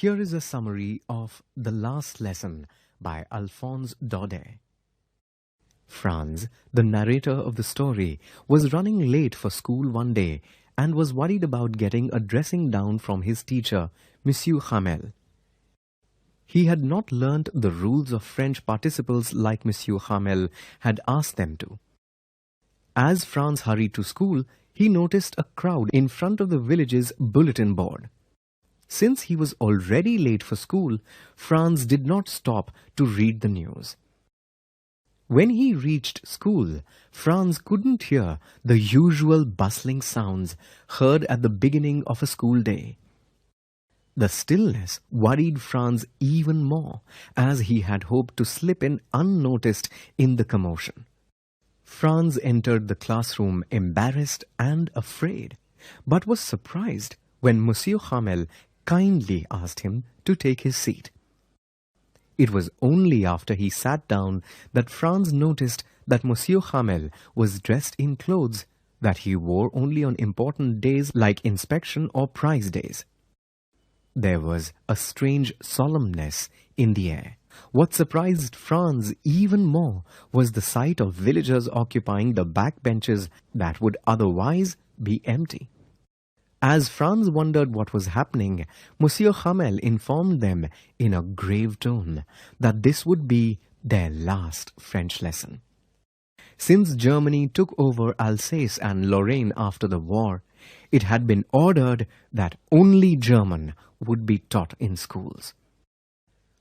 Here is a summary of The Last Lesson by Alphonse Daudet. Franz, the narrator of the story, was running late for school one day and was worried about getting a dressing down from his teacher, Monsieur Hamel. He had not learnt the rules of French participles like Monsieur Hamel had asked them to. As Franz hurried to school, he noticed a crowd in front of the village's bulletin board. Since he was already late for school, Franz did not stop to read the news. When he reached school, Franz couldn't hear the usual bustling sounds heard at the beginning of a school day. The stillness worried Franz even more, as he had hoped to slip in unnoticed in the commotion. Franz entered the classroom embarrassed and afraid, but was surprised when Monsieur Hamel kindly asked him to take his seat. It was only after he sat down that Franz noticed that Monsieur Hamel was dressed in clothes that he wore only on important days like inspection or prize days. There was a strange solemnness in the air. What surprised Franz even more was the sight of villagers occupying the back benches that would otherwise be empty. As Franz wondered what was happening, Monsieur Hamel informed them in a grave tone that this would be their last French lesson. Since Germany took over Alsace and Lorraine after the war, it had been ordered that only German would be taught in schools.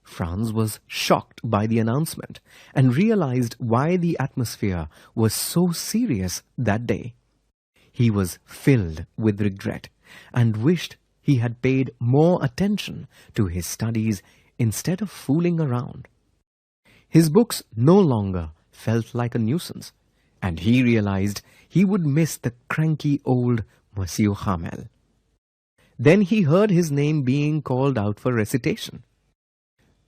Franz was shocked by the announcement and realized why the atmosphere was so serious that day. He was filled with regret and wished he had paid more attention to his studies instead of fooling around. His books no longer felt like a nuisance, and he realized he would miss the cranky old Monsieur Hamel. Then he heard his name being called out for recitation.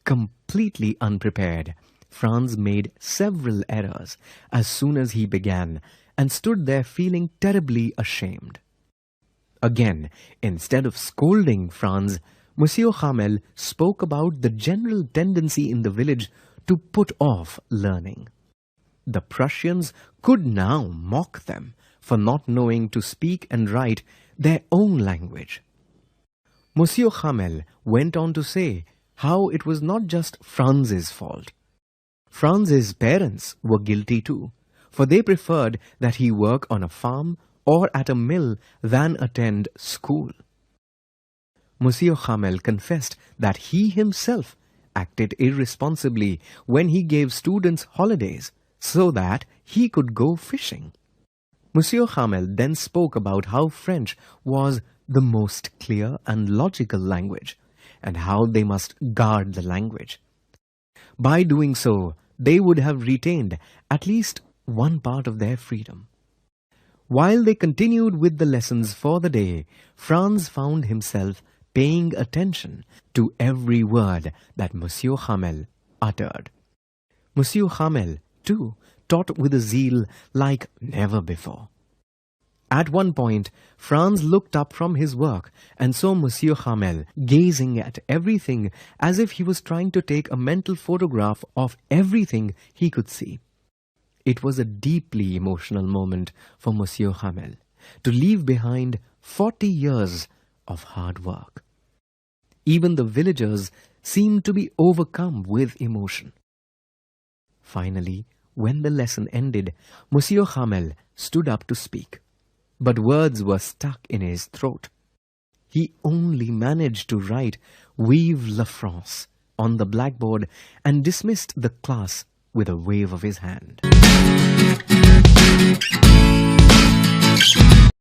Completely unprepared, Franz made several errors as soon as he began and stood there feeling terribly ashamed. Again, instead of scolding Franz, Monsieur Hamel spoke about the general tendency in the village to put off learning. The Prussians could now mock them for not knowing to speak and write their own language. Monsieur Hamel went on to say how it was not just Franz's fault. Franz's parents were guilty too, for they preferred that he work on a farm or at a mill than attend school. Monsieur Hamel confessed that he himself acted irresponsibly when he gave students holidays so that he could go fishing. Monsieur Hamel then spoke about how French was the most clear and logical language, and how they must guard the language. By doing so, they would have retained at least one part of their freedom. While they continued with the lessons for the day, Franz found himself paying attention to every word that Monsieur Hamel uttered. Monsieur Hamel, too, taught with a zeal like never before. At one point, Franz looked up from his work and saw Monsieur Hamel gazing at everything as if he was trying to take a mental photograph of everything he could see. It was a deeply emotional moment for Monsieur Hamel to leave behind 40 years of hard work. Even the villagers seemed to be overcome with emotion. Finally, when the lesson ended, Monsieur Hamel stood up to speak, but words were stuck in his throat. He only managed to write "Vive la France" on the blackboard and dismissed the class with a wave of his hand.